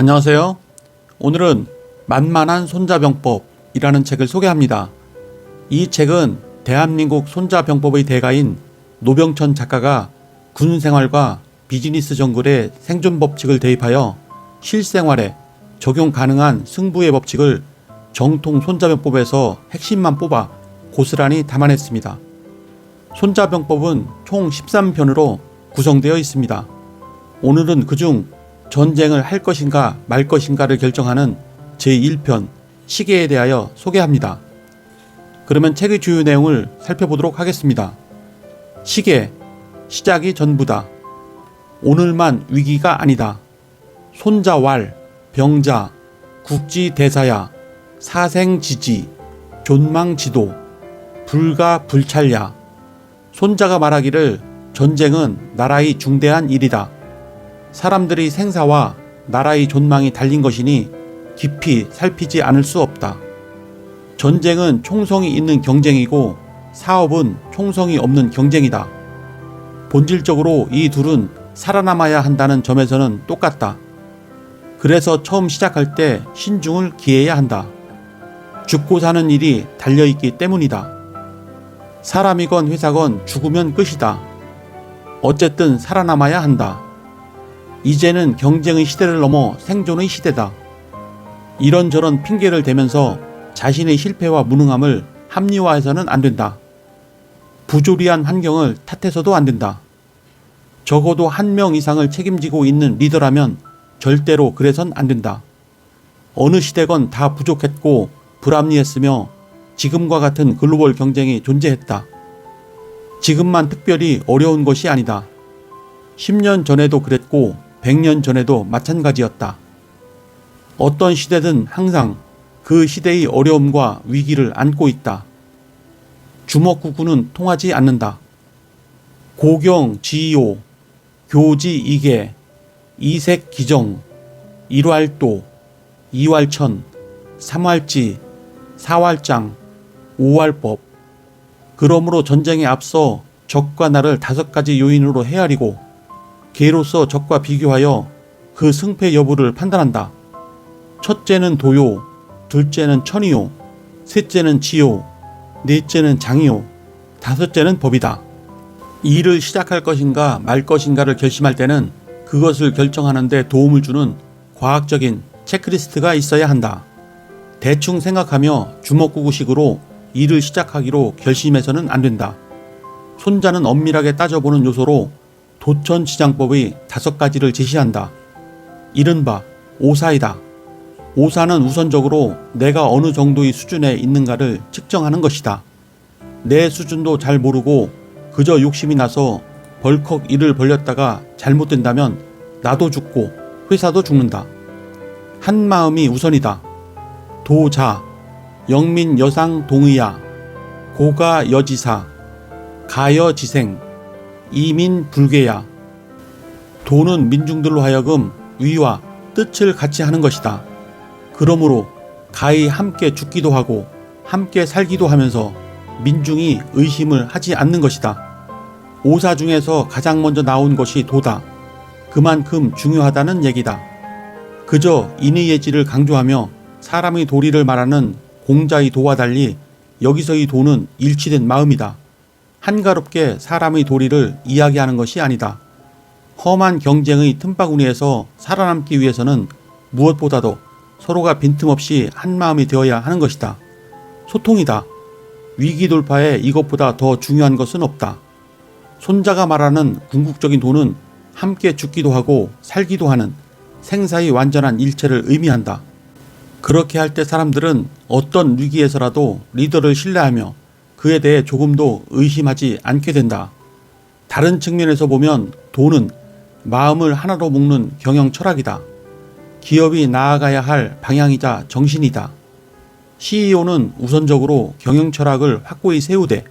안녕하세요. 오늘은 만만한 손자병법이라는 책을 소개합니다. 이 책은 대한민국 손자병법의 대가인 노병천 작가가 군생활과 비즈니스 정글의 생존 법칙을 대입하여 실생활에 적용 가능한 승부의 법칙을 정통 손자병법에서 핵심만 뽑아 고스란히 담아냈습니다. 손자병법은 총 13편으로 구성되어 있습니다. 오늘은 그중 전쟁을 할 것인가 말 것인가를 결정하는 제1편 시계에 대하여 소개합니다. 그러면 책의 주요 내용을 살펴보도록 하겠습니다. 시계, 시작이 전부다. 오늘만 위기가 아니다. 손자왈, 병자, 국지대사야, 사생지지, 존망지도, 불가불찰야. 손자가 말하기를 전쟁은 나라의 중대한 일이다. 사람들의 생사와 나라의 존망이 달린 것이니 깊이 살피지 않을 수 없다. 전쟁은 총성이 있는 경쟁이고 사업은 총성이 없는 경쟁이다. 본질적으로 이 둘은 살아남아야 한다는 점에서는 똑같다. 그래서 처음 시작할 때 신중을 기해야 한다. 죽고 사는 일이 달려있기 때문이다. 사람이건 회사건 죽으면 끝이다. 어쨌든 살아남아야 한다. 이제는 경쟁의 시대를 넘어 생존의 시대다. 이런저런 핑계를 대면서 자신의 실패와 무능함을 합리화해서는 안 된다. 부조리한 환경을 탓해서도 안 된다. 적어도 한 명 이상을 책임지고 있는 리더라면 절대로 그래선 안 된다. 어느 시대건 다 부족했고 불합리했으며 지금과 같은 글로벌 경쟁이 존재했다. 지금만 특별히 어려운 것이 아니다. 10년 전에도 그랬고 100년 전에도 마찬가지였다. 어떤 시대든 항상 그 시대의 어려움과 위기를 안고 있다. 주먹구구는 통하지 않는다. 고경, 지요, 교지, 이계, 이색, 기정, 일활도, 이활천, 삼활지, 사활장, 오활법. 그러므로 전쟁에 앞서 적과 나를 5가지 요인으로 헤아리고 개로서 적과 비교하여 그 승패 여부를 판단한다. 첫째는 도요, 둘째는 천이요, 셋째는 지요, 넷째는 장이요, 다섯째는 법이다. 일을 시작할 것인가 말 것인가를 결심할 때는 그것을 결정하는 데 도움을 주는 과학적인 체크리스트가 있어야 한다. 대충 생각하며 주먹구구식으로 일을 시작하기로 결심해서는 안 된다. 손자는 엄밀하게 따져보는 요소로 도천지장법의 5가지를 제시한다. 이른바 오사이다. 오사는 우선적으로 내가 어느 정도의 수준에 있는가를 측정하는 것이다. 내 수준도 잘 모르고 그저 욕심이 나서 벌컥 일을 벌렸다가 잘못된다면 나도 죽고 회사도 죽는다. 한 마음이 우선이다. 도자, 영민 여상 동의야, 고가 여지사, 가여 지생, 이민 불괴야. 도는 민중들로 하여금 위와 뜻을 같이 하는 것이다. 그러므로 가히 함께 죽기도 하고 함께 살기도 하면서 민중이 의심을 하지 않는 것이다. 오사 중에서 가장 먼저 나온 것이 도다. 그만큼 중요하다는 얘기다. 그저 인의예지를 강조하며 사람의 도리를 말하는 공자의 도와 달리 여기서의 도는 일치된 마음이다. 한가롭게 사람의 도리를 이야기하는 것이 아니다. 험한 경쟁의 틈바구니에서 살아남기 위해서는 무엇보다도 서로가 빈틈없이 한마음이 되어야 하는 것이다. 소통이다. 위기 돌파에 이것보다 더 중요한 것은 없다. 손자가 말하는 궁극적인 도는 함께 죽기도 하고 살기도 하는 생사의 완전한 일체를 의미한다. 그렇게 할 때 사람들은 어떤 위기에서라도 리더를 신뢰하며 그에 대해 조금도 의심하지 않게 된다. 다른 측면에서 보면 도는 마음을 하나로 묶는 경영 철학이다. 기업이 나아가야 할 방향이자 정신이다. CEO는 우선적으로 경영 철학을 확고히 세우되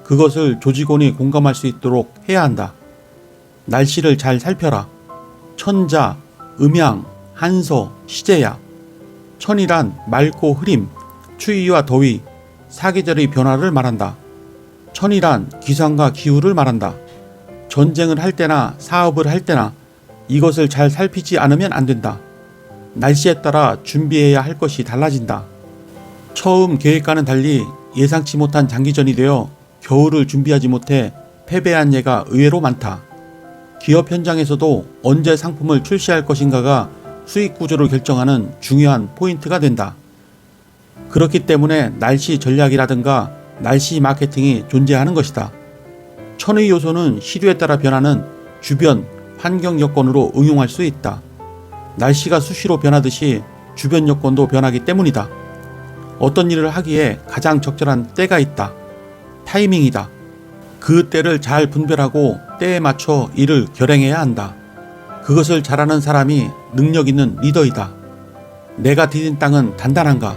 그것을 조직원이 공감할 수 있도록 해야 한다. 날씨를 잘 살펴라. 천자, 음양, 한서, 시제야. 천이란 맑고 흐림, 추위와 더위, 사계절의 변화를 말한다. 천이란 기상과 기후를 말한다. 전쟁을 할 때나 사업을 할 때나 이것을 잘 살피지 않으면 안 된다. 날씨에 따라 준비해야 할 것이 달라진다. 처음 계획과는 달리 예상치 못한 장기전이 되어 겨울을 준비하지 못해 패배한 예가 의외로 많다. 기업 현장에서도 언제 상품을 출시할 것인가가 수익 구조를 결정하는 중요한 포인트가 된다. 그렇기 때문에 날씨 전략이라든가 날씨 마케팅이 존재하는 것이다. 천의 요소는 시류에 따라 변하는 주변 환경 여건으로 응용할 수 있다. 날씨가 수시로 변하듯이 주변 여건도 변하기 때문이다. 어떤 일을 하기에 가장 적절한 때가 있다. 타이밍이다. 그 때를 잘 분별하고 때에 맞춰 일을 결행해야 한다. 그것을 잘하는 사람이 능력 있는 리더이다. 내가 디딘 땅은 단단한가?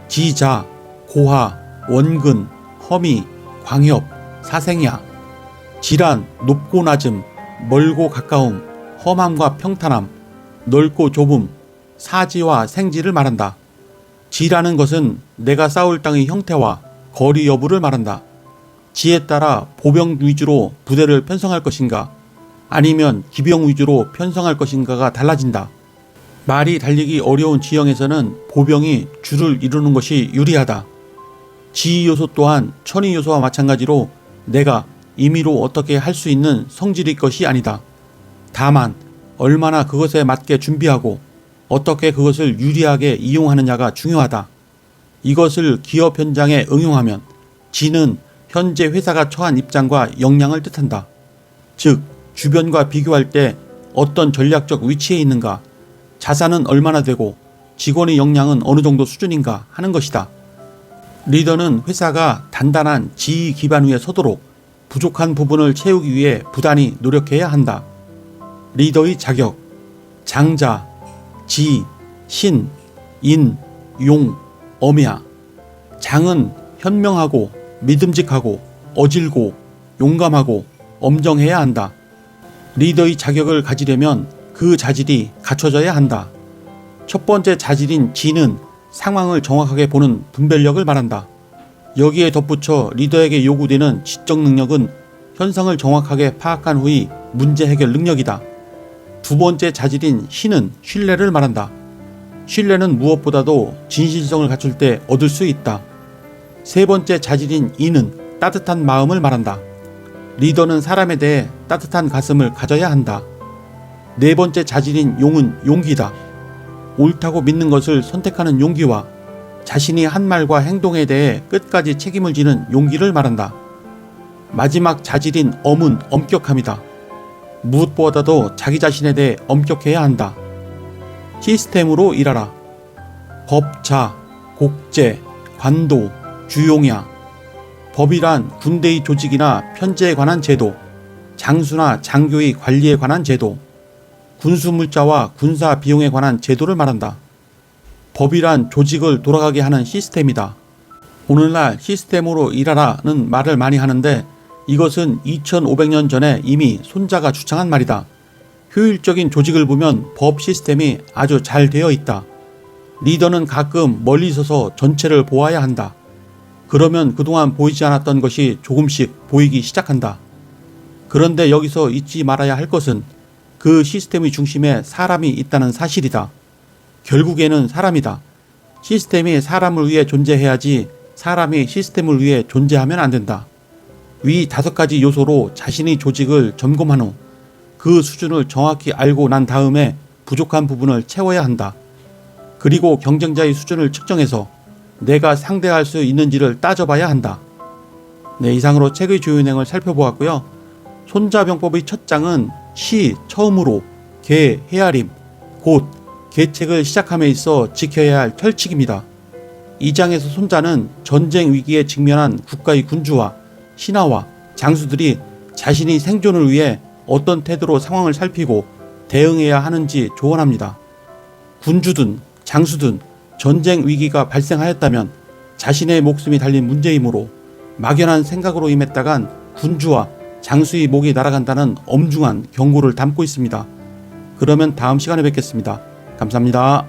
지자, 고하, 원근, 허미, 광협, 사생야. 질환, 높고 낮음, 멀고 가까움, 험함과 평탄함, 넓고 좁음, 사지와 생지를 말한다. 지라는 것은 내가 싸울 땅의 형태와 거리 여부를 말한다. 지에 따라 보병 위주로 부대를 편성할 것인가 아니면 기병 위주로 편성할 것인가가 달라진다. 말이 달리기 어려운 지형에서는 보병이 주를 이루는 것이 유리하다. 지 요소 또한 천의 요소와 마찬가지로 내가 임의로 어떻게 할 수 있는 성질의 것이 아니다. 다만 얼마나 그것에 맞게 준비하고 어떻게 그것을 유리하게 이용하느냐가 중요하다. 이것을 기업 현장에 응용하면 지는 현재 회사가 처한 입장과 역량을 뜻한다. 즉, 주변과 비교할 때 어떤 전략적 위치에 있는가, 자산은 얼마나 되고 직원의 역량은 어느 정도 수준인가 하는 것이다. 리더는 회사가 단단한 지휘 기반 위에 서도록 부족한 부분을 채우기 위해 부단히 노력해야 한다. 리더의 자격, 장자, 지, 신, 인, 용, 엄야. 장은 현명하고 믿음직하고 어질고 용감하고 엄정해야 한다. 리더의 자격을 가지려면 그 자질이 갖춰져야 한다. 첫 번째 자질인 지는 상황을 정확하게 보는 분별력을 말한다. 여기에 덧붙여 리더에게 요구되는 지적 능력은 현상을 정확하게 파악한 후의 문제 해결 능력이다. 두 번째 자질인 신은 신뢰를 말한다. 신뢰는 무엇보다도 진실성을 갖출 때 얻을 수 있다. 세 번째 자질인 인은 따뜻한 마음을 말한다. 리더는 사람에 대해 따뜻한 가슴을 가져야 한다. 네 번째 자질인 용은 용기다. 옳다고 믿는 것을 선택하는 용기와 자신이 한 말과 행동에 대해 끝까지 책임을 지는 용기를 말한다. 마지막 자질인 엄은 엄격함이다. 무엇보다도 자기 자신에 대해 엄격해야 한다. 시스템으로 일하라. 법자, 곡제, 관도, 주용야. 법이란 군대의 조직이나 편제에 관한 제도, 장수나 장교의 관리에 관한 제도, 군수물자와 군사 비용에 관한 제도를 말한다. 법이란 조직을 돌아가게 하는 시스템이다. 오늘날 시스템으로 일하라는 말을 많이 하는데 이것은 2500년 전에 이미 손자가 주창한 말이다. 효율적인 조직을 보면 법 시스템이 아주 잘 되어 있다. 리더는 가끔 멀리 서서 전체를 보아야 한다. 그러면 그동안 보이지 않았던 것이 조금씩 보이기 시작한다. 그런데 여기서 잊지 말아야 할 것은 그 시스템의 중심에 사람이 있다는 사실이다. 결국에는 사람이다. 시스템이 사람을 위해 존재해야지 사람이 시스템을 위해 존재하면 안 된다. 위 5가지 요소로 자신의 조직을 점검한 후 그 수준을 정확히 알고 난 다음에 부족한 부분을 채워야 한다. 그리고 경쟁자의 수준을 측정해서 내가 상대할 수 있는지를 따져봐야 한다. 네, 이상으로 책의 주요 내용을 살펴보았고요. 손자병법의 첫 장은 시, 처음으로, 개, 헤아림, 곧, 계책을 시작함에 있어 지켜야 할 철칙입니다. 이 장에서 손자는 전쟁 위기에 직면한 국가의 군주와 신하와 장수들이 자신의 생존을 위해 어떤 태도로 상황을 살피고 대응해야 하는지 조언합니다. 군주든 장수든 전쟁 위기가 발생하였다면 자신의 목숨이 달린 문제이므로 막연한 생각으로 임했다간 군주와 장수의 목이 날아간다는 엄중한 경고를 담고 있습니다. 그러면 다음 시간에 뵙겠습니다. 감사합니다.